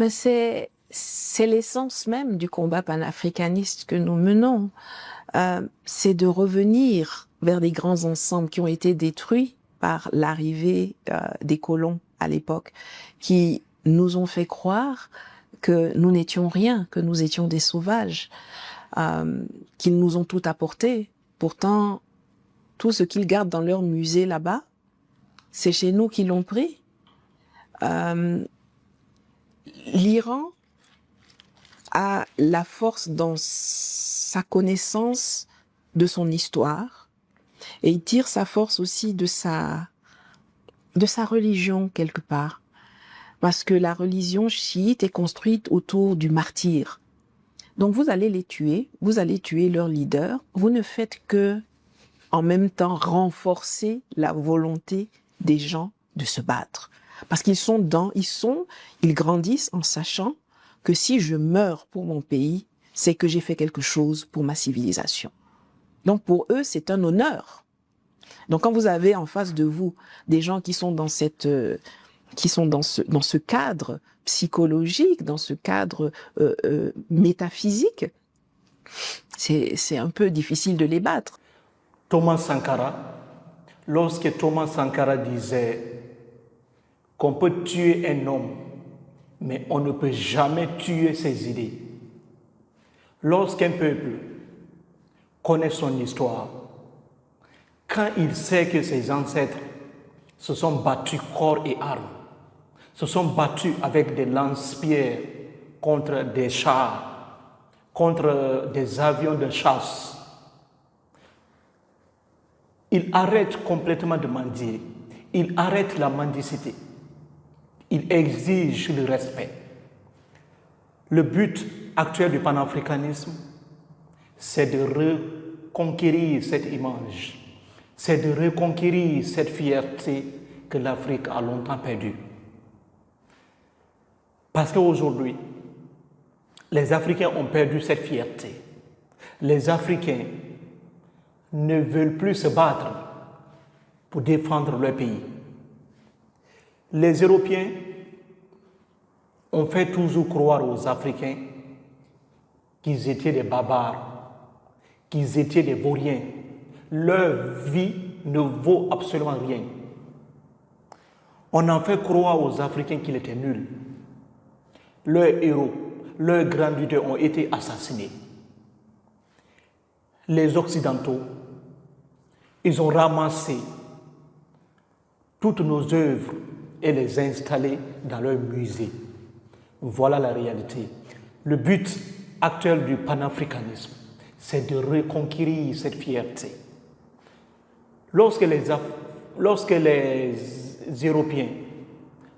Mais c'est l'essence même du combat panafricaniste que nous menons. C'est de revenir vers des grands ensembles qui ont été détruits par l'arrivée des colons à l'époque, qui nous ont fait croire que nous n'étions rien, que nous étions des sauvages, qu'ils nous ont tout apporté. Pourtant, tout ce qu'ils gardent dans leur musée là-bas, c'est chez nous qu'ils l'ont pris. L'Iran a la force dans sa connaissance de son histoire et il tire sa force aussi de sa religion quelque part. Parce que la religion chiite est construite autour du martyr. Donc vous allez les tuer, vous allez tuer leur leader, vous ne faites que en même temps renforcer la volonté des gens de se battre. Parce ils grandissent en sachant que si je meurs pour mon pays, c'est que j'ai fait quelque chose pour ma civilisation. Donc pour eux, c'est un honneur. Donc quand vous avez en face de vous des gens qui sont dans ce cadre psychologique, dans ce cadre métaphysique, c'est un peu difficile de les battre. Thomas Sankara, lorsque Thomas Sankara disait qu'on peut tuer un homme, mais on ne peut jamais tuer ses idées. Lorsqu'un peuple connaît son histoire, quand il sait que ses ancêtres se sont battus corps et armes, se sont battus avec des lance-pierres contre des chars, contre des avions de chasse, il arrête complètement de mendier, il arrête la mendicité, il exige le respect. Le but actuel du panafricanisme, c'est de reconquérir cette image, c'est de reconquérir cette fierté que l'Afrique a longtemps perdue. Parce qu'aujourd'hui, les Africains ont perdu cette fierté. Les Africains ne veulent plus se battre pour défendre leur pays. Les Européens ont fait toujours croire aux Africains qu'ils étaient des barbares, qu'ils étaient des vauriens. Leur vie ne vaut absolument rien. On en fait croire aux Africains qu'ils étaient nuls. Leurs héros, leurs grands leaders ont été assassinés. Les Occidentaux, ils ont ramassé toutes nos œuvres et les installé dans leur musée. Voilà la réalité. Le but actuel du panafricanisme, c'est de reconquérir cette fierté. Lorsque les Européens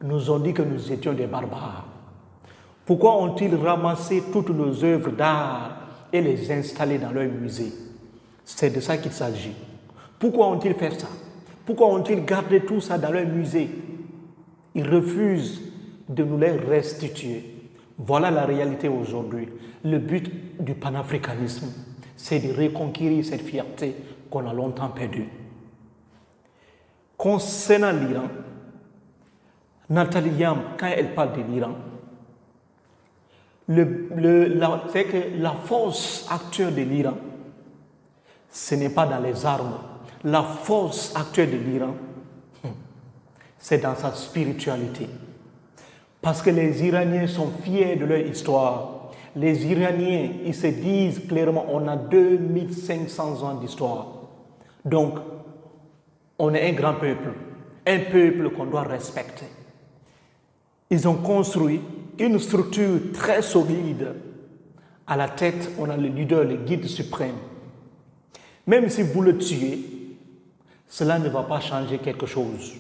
nous ont dit que nous étions des barbares, pourquoi ont-ils ramassé toutes nos œuvres d'art et les installé dans leur musée? C'est de ça qu'il s'agit. Pourquoi ont-ils fait ça? Pourquoi ont-ils gardé tout ça dans leur musée? Ils refusent de nous les restituer. Voilà la réalité aujourd'hui. Le but du panafricanisme, c'est de reconquérir cette fierté qu'on a longtemps perdue. Concernant l'Iran, Nathalie Yamb, quand elle parle de l'Iran, c'est que la force actuelle de l'Iran, ce n'est pas dans les armes. La force actuelle de l'Iran, c'est dans sa spiritualité. Parce que les Iraniens sont fiers de leur histoire. Les Iraniens, ils se disent clairement, on a 2500 ans d'histoire. Donc, on est un grand peuple, un peuple qu'on doit respecter. Ils ont construit une structure très solide. À la tête, on a le leader, le guide suprême. Même si vous le tuez, cela ne va pas changer quelque chose.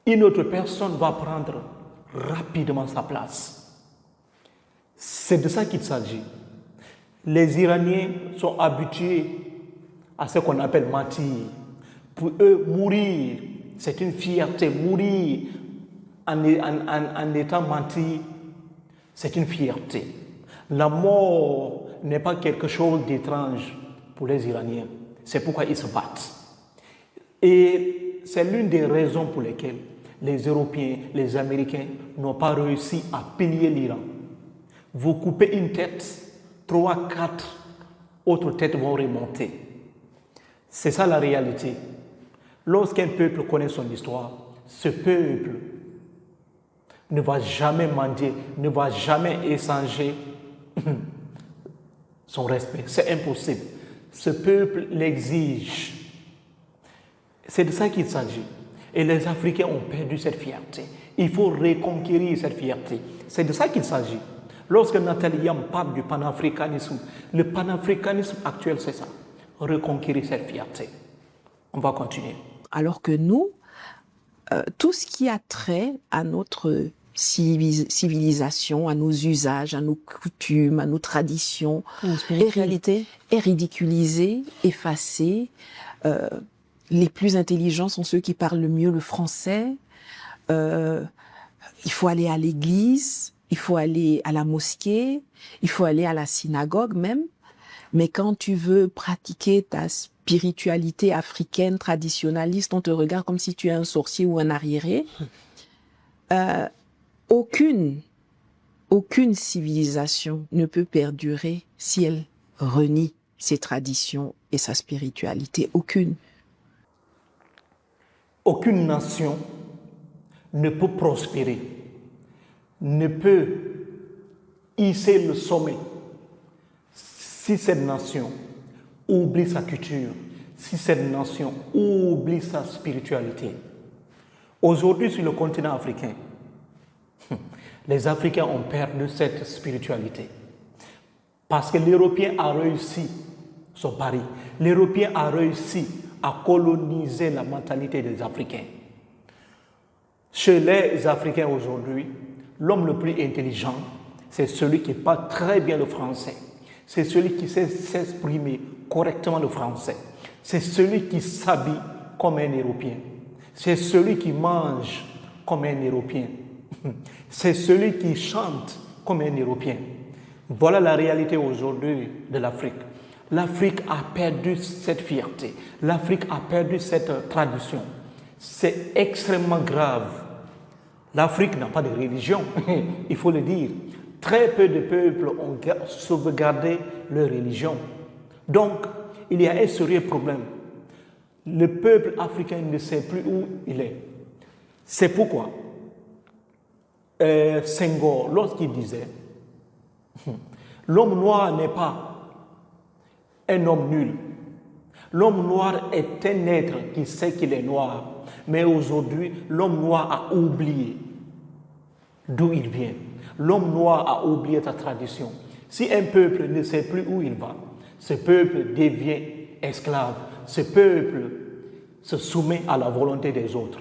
Une autre personne va prendre rapidement sa place. C'est de ça qu'il s'agit. Les Iraniens sont habitués à ce qu'on appelle martyr. Pour eux, mourir, c'est une fierté. Mourir en étant martyr, c'est une fierté. La mort n'est pas quelque chose d'étrange pour les Iraniens. C'est pourquoi ils se battent. Et c'est l'une des raisons pour lesquelles les Européens, les Américains n'ont pas réussi à piller l'Iran. Vous coupez une tête, 3, 4 autres têtes vont remonter. C'est ça la réalité. Lorsqu'un peuple connaît son histoire, ce peuple ne va jamais mendier, ne va jamais échanger son respect. C'est impossible. Ce peuple l'exige. C'est de ça qu'il s'agit. Et les Africains ont perdu cette fierté. Il faut reconquérir cette fierté. C'est de ça qu'il s'agit. Lorsque Nathalie Yam parle du panafricanisme, le panafricanisme actuel, c'est ça. Reconquérir cette fierté. On va continuer. Alors que nous, tout ce qui a trait à notre civilisation, à nos usages, à nos coutumes, à nos traditions, est ridiculisé, effacé. Les plus intelligents sont ceux qui parlent le mieux le français. Il faut aller à l'église, il faut aller à la mosquée, il faut aller à la synagogue même. Mais quand tu veux pratiquer ta spiritualité africaine, traditionnaliste, on te regarde comme si tu es un sorcier ou un arriéré. Aucune civilisation ne peut perdurer si elle renie ses traditions et sa spiritualité. Aucune. Aucune nation ne peut prospérer, ne peut hisser le sommet si cette nation oublie sa culture, si cette nation oublie sa spiritualité. Aujourd'hui, sur le continent africain, les Africains ont perdu cette spiritualité. Parce que l'Européen a réussi son pari. L'Européen a réussi à coloniser la mentalité des Africains. Chez les Africains aujourd'hui, l'homme le plus intelligent, c'est celui qui parle très bien le français. C'est celui qui sait s'exprimer correctement le français. C'est celui qui s'habille comme un Européen. C'est celui qui mange comme un Européen. C'est celui qui chante comme un Européen. Voilà la réalité aujourd'hui de l'Afrique. L'Afrique a perdu cette fierté. L'Afrique a perdu cette tradition. C'est extrêmement grave. L'Afrique n'a pas de religion, il faut le dire. Très peu de peuples ont sauvegardé leur religion. Donc, il y a un sérieux problème. Le peuple africain ne sait plus où il est. C'est pourquoi Senghor, lorsqu'il disait « L'homme noir n'est pas un homme nul. L'homme noir est un être qui sait qu'il est noir. Mais aujourd'hui, l'homme noir a oublié d'où il vient. L'homme noir a oublié sa tradition. Si un peuple ne sait plus où il va, ce peuple devient esclave. Ce peuple se soumet à la volonté des autres.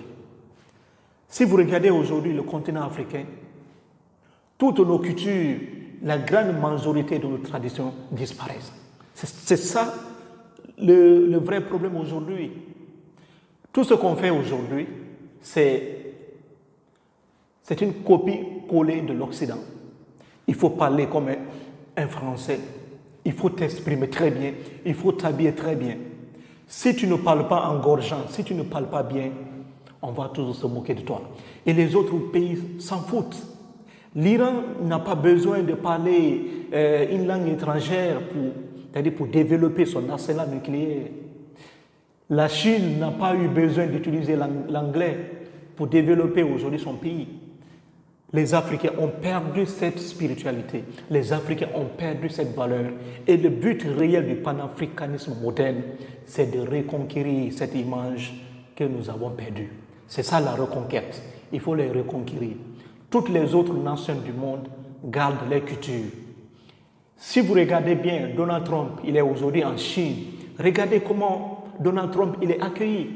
Si vous regardez aujourd'hui le continent africain, toutes nos cultures, la grande majorité de nos traditions disparaissent. C'est ça le vrai problème aujourd'hui. Tout ce qu'on fait aujourd'hui, c'est une copie-collée de l'Occident. Il faut parler comme un Français. Il faut t'exprimer très bien. Il faut t'habiller très bien. Si tu ne parles pas engorgeant, si tu ne parles pas bien, on va toujours se moquer de toi. Et les autres pays s'en foutent. L'Iran n'a pas besoin de parler une langue étrangère c'est-à-dire pour développer son arsenal nucléaire. La Chine n'a pas eu besoin d'utiliser l'anglais pour développer aujourd'hui son pays. Les Africains ont perdu cette spiritualité. Les Africains ont perdu cette valeur. Et le but réel du panafricanisme moderne, c'est de reconquérir cette image que nous avons perdue. C'est ça la reconquête. Il faut les reconquérir. Toutes les autres nations du monde gardent leur culture. Si vous regardez bien, Donald Trump, il est aujourd'hui en Chine. Regardez comment Donald Trump, il est accueilli.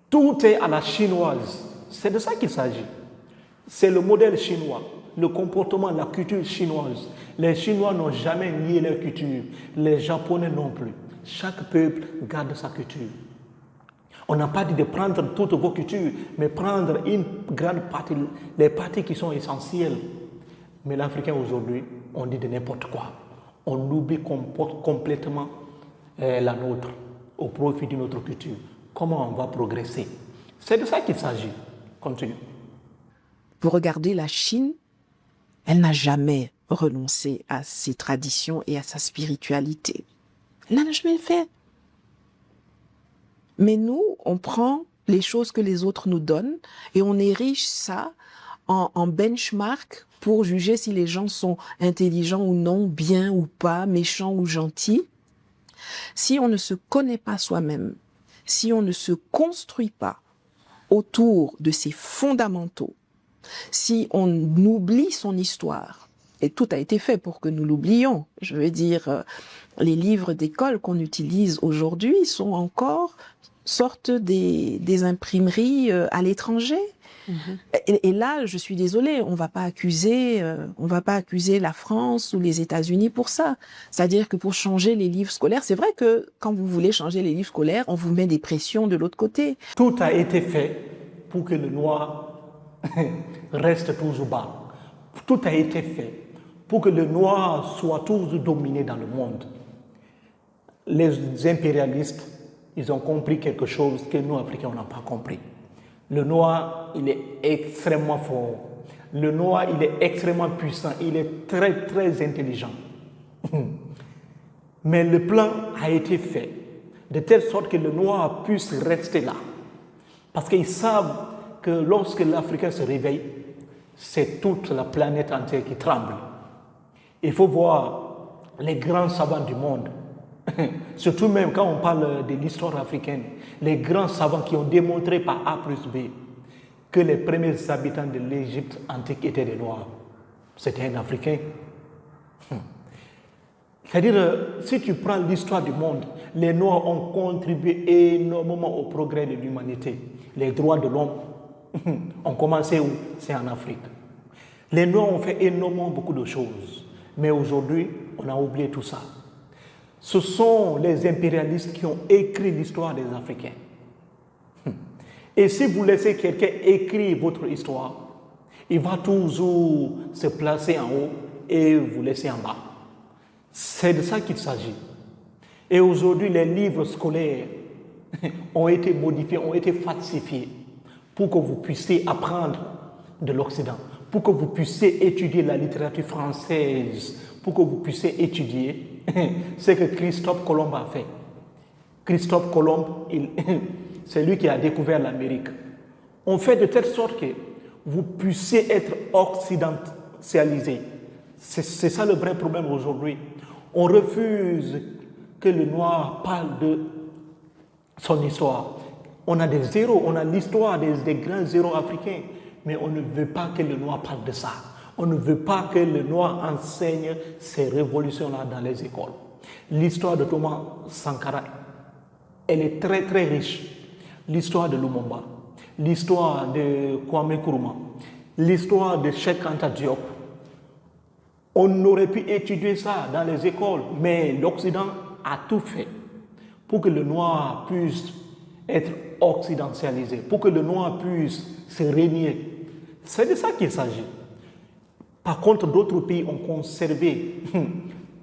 Tout est à la chinoise. C'est de ça qu'il s'agit. C'est le modèle chinois, le comportement, la culture chinoise. Les Chinois n'ont jamais nié leur culture. Les Japonais non plus. Chaque peuple garde sa culture. On n'a pas dit de prendre toutes vos cultures, mais prendre une grande partie, les parties qui sont essentielles. Mais l'Africain aujourd'hui, on dit de n'importe quoi. On oublie complètement la nôtre, au profit de notre culture. Comment on va progresser? C'est de ça qu'il s'agit. Continue. Vous regardez la Chine, elle n'a jamais renoncé à ses traditions et à sa spiritualité. Elle n'en a jamais fait. Mais nous, on prend les choses que les autres nous donnent et on érige ça en benchmark pour juger si les gens sont intelligents ou non, bien ou pas, méchants ou gentils. Si on ne se connaît pas soi-même, si on ne se construit pas autour de ses fondamentaux, si on oublie son histoire, et tout a été fait pour que nous l'oublions, je veux dire, les livres d'école qu'on utilise aujourd'hui sont encore sortent des imprimeries à l'étranger. Et là, je suis désolée, on va pas accuser la France ou les États-Unis pour ça. C'est-à-dire que pour changer les livres scolaires, c'est vrai que quand vous voulez changer les livres scolaires, on vous met des pressions de l'autre côté. Tout a été fait pour que le noir reste toujours bas. Tout a été fait pour que le noir soit toujours dominé dans le monde. Les impérialistes, ils ont compris quelque chose que nous, Africains, on n'a pas compris. Le noir, il est extrêmement fort. Le noir, il est extrêmement puissant. Il est très, très intelligent. Mais le plan a été fait de telle sorte que le noir puisse rester là. Parce qu'ils savent que lorsque l'Africain se réveille, c'est toute la planète entière qui tremble. Il faut voir les grands savants du monde. Surtout même quand on parle de l'histoire africaine, les grands savants qui ont démontré par A plus B que les premiers habitants de l'Égypte antique étaient des Noirs. C'était un Africain. C'est-à-dire, si tu prends l'histoire du monde, les Noirs ont contribué énormément au progrès de l'humanité. Les droits de l'homme ont commencé où? C'est en Afrique. Les Noirs ont fait énormément beaucoup de choses. Mais aujourd'hui, on a oublié tout ça. Ce sont les impérialistes qui ont écrit l'histoire des Africains. Et si vous laissez quelqu'un écrire votre histoire, il va toujours se placer en haut et vous laisser en bas. C'est de ça qu'il s'agit. Et aujourd'hui, les livres scolaires ont été modifiés, ont été falsifiés pour que vous puissiez apprendre de l'Occident, pour que vous puissiez étudier la littérature française, pour que vous puissiez étudier ce que Christophe Colomb a fait. Christophe Colomb, c'est lui qui a découvert l'Amérique. On fait de telle sorte que vous puissiez être occidentalisé. C'est ça le vrai problème aujourd'hui. On refuse que le noir parle de son histoire. On a des héros, on a l'histoire des grands héros africains, mais on ne veut pas que le noir parle de ça. On ne veut pas que le noir enseigne ces révolutions-là dans les écoles. L'histoire de Thomas Sankara, elle est très très riche. L'histoire de Lumumba, l'histoire de Kwame Nkrumah, l'histoire de Cheikh Anta Diop. On aurait pu étudier ça dans les écoles, mais l'Occident a tout fait pour que le noir puisse être occidentalisé, pour que le noir puisse se régner. C'est de ça qu'il s'agit. Par contre, d'autres pays ont conservé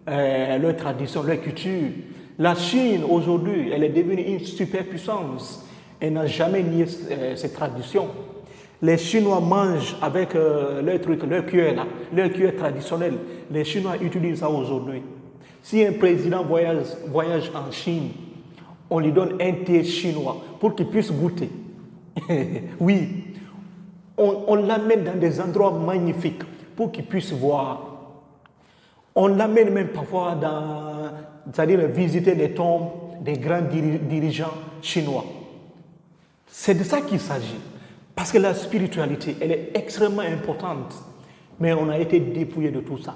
leur tradition, leur culture. La Chine, aujourd'hui, elle est devenue une superpuissance. Elle n'a jamais nié ses traditions. Les Chinois mangent avec leur truc, leur cuillère, leur cuillère traditionnelle. Les Chinois utilisent ça aujourd'hui. Si un président voyage en Chine, on lui donne un thé chinois pour qu'il puisse goûter. Oui, on l'amène dans des endroits magnifiques pour qu'il puisse voir. On l'amène même parfois c'est-à-dire visiter les tombes des grands dirigeants chinois. C'est de ça qu'il s'agit. Parce que la spiritualité, elle est extrêmement importante. Mais on a été dépouillé de tout ça.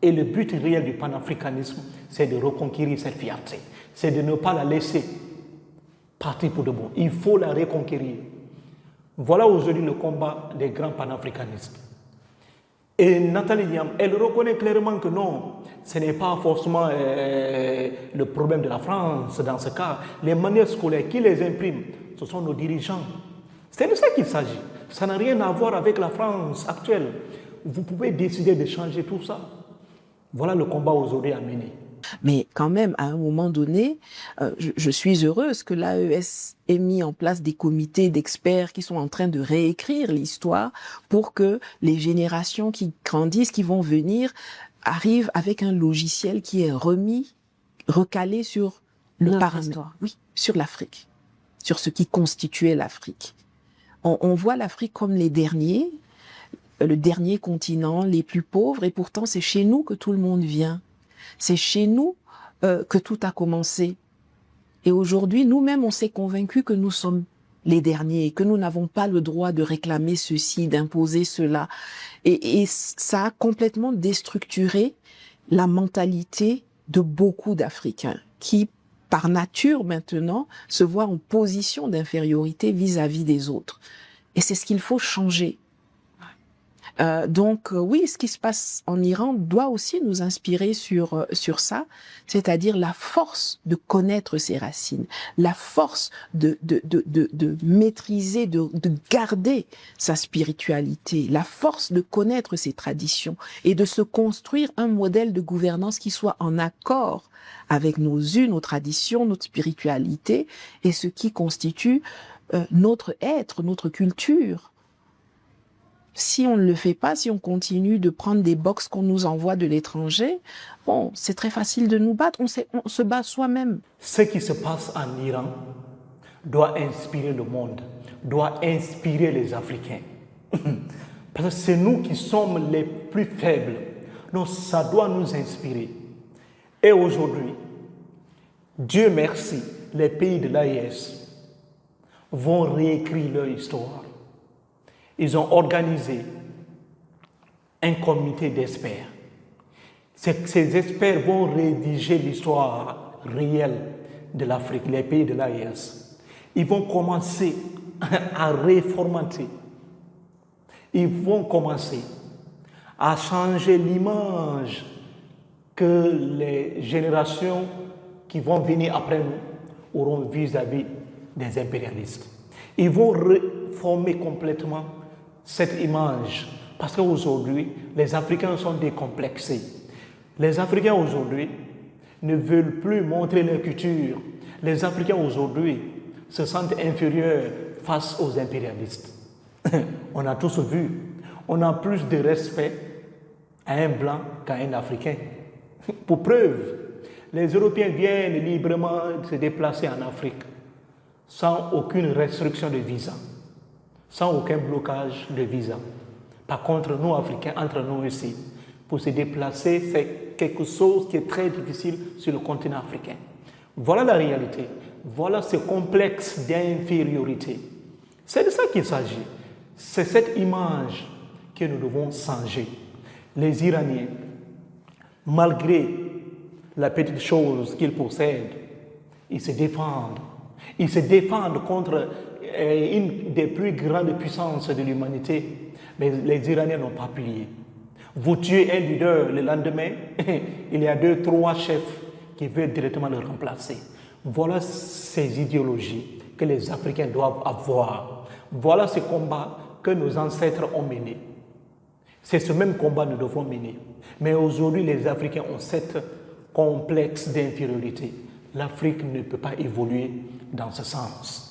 Et le but réel du panafricanisme, c'est de reconquérir cette fierté. C'est de ne pas la laisser partir pour de bon. Il faut la reconquérir. Voilà aujourd'hui le combat des grands panafricanistes. Et Nathalie Niam, elle reconnaît clairement que non, ce n'est pas forcément le problème de la France dans ce cas. Les manières scolaires qui les impriment, ce sont nos dirigeants. C'est de ça qu'il s'agit. Ça n'a rien à voir avec la France actuelle. Vous pouvez décider de changer tout ça. Voilà le combat aujourd'hui à mener. Mais quand même, à un moment donné, je suis heureuse que l'AES ait mis en place des comités d'experts qui sont en train de réécrire l'histoire pour que les générations qui grandissent, qui vont venir, arrivent avec un logiciel qui est recalé sur le paramètre, oui, sur l'Afrique, sur ce qui constituait l'Afrique. On voit l'Afrique comme le dernier continent, les plus pauvres, et pourtant c'est chez nous que tout le monde vient. C'est chez nous que tout a commencé. Et aujourd'hui, nous-mêmes, on s'est convaincus que nous sommes les derniers, que nous n'avons pas le droit de réclamer ceci, d'imposer cela. Et ça a complètement déstructuré la mentalité de beaucoup d'Africains qui, par nature maintenant, se voient en position d'infériorité vis-à-vis des autres. Et c'est ce qu'il faut changer. Donc oui, ce qui se passe en Iran doit aussi nous inspirer sur ça, c'est-à-dire la force de connaître ses racines, la force de maîtriser, de garder sa spiritualité, la force de connaître ses traditions et de se construire un modèle de gouvernance qui soit en accord avec nos traditions, notre spiritualité et ce qui constitue notre être, notre culture. Si on ne le fait pas, si on continue de prendre des box qu'on nous envoie de l'étranger, bon, c'est très facile de nous battre, on se bat soi-même. Ce qui se passe en Iran doit inspirer le monde, doit inspirer les Africains. Parce que c'est nous qui sommes les plus faibles, donc ça doit nous inspirer. Et aujourd'hui, Dieu merci, les pays de l'AES vont réécrire leur histoire. Ils ont organisé un comité d'experts. Ces experts vont rédiger l'histoire réelle de l'Afrique, les pays de l'AES. Ils vont commencer à réformater. Ils vont commencer à changer l'image que les générations qui vont venir après nous auront vis-à-vis des impérialistes. Ils vont réformer complètement cette image, parce qu'aujourd'hui, les Africains sont décomplexés. Les Africains aujourd'hui ne veulent plus montrer leur culture. Les Africains aujourd'hui se sentent inférieurs face aux impérialistes. On a tous vu, on a plus de respect à un blanc qu'à un Africain. Pour preuve, les Européens viennent librement se déplacer en Afrique sans aucune restriction de visa, sans aucun blocage de visa. Par contre, nous, Africains, entre nous ici, pour se déplacer, c'est quelque chose qui est très difficile sur le continent africain. Voilà la réalité. Voilà ce complexe d'infériorité. C'est de ça qu'il s'agit. C'est cette image que nous devons changer. Les Iraniens, malgré la petite chose qu'ils possèdent, ils se défendent. Ils se défendent contre une des plus grandes puissances de l'humanité, mais les Iraniens n'ont pas plié. Vous tuez un leader, le lendemain, il y a 2, 3 chefs qui veulent directement le remplacer. Voilà ces idéologies que les Africains doivent avoir. Voilà ce combat que nos ancêtres ont mené. C'est ce même combat que nous devons mener. Mais aujourd'hui, les Africains ont cette complexe d'infériorité. L'Afrique ne peut pas évoluer dans ce sens.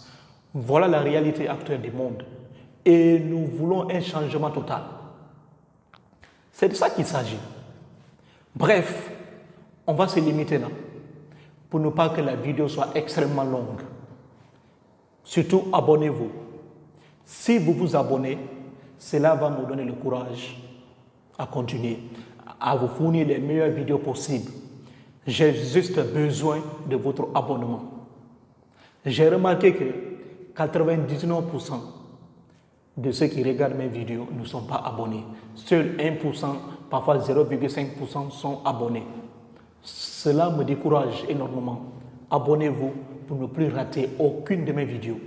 Voilà la réalité actuelle du monde. Et nous voulons un changement total. C'est de ça qu'il s'agit. Bref, on va se limiter là, pour ne pas que la vidéo soit extrêmement longue. Surtout, abonnez-vous. Si vous vous abonnez, cela va nous donner le courage à continuer, à vous fournir les meilleures vidéos possibles. J'ai juste besoin de votre abonnement. J'ai remarqué que 99% de ceux qui regardent mes vidéos ne sont pas abonnés. Seul 1%, parfois 0,5% sont abonnés. Cela me décourage énormément. Abonnez-vous pour ne plus rater aucune de mes vidéos.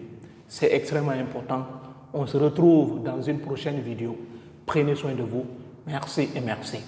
C'est extrêmement important. On se retrouve dans une prochaine vidéo. Prenez soin de vous. Merci et merci.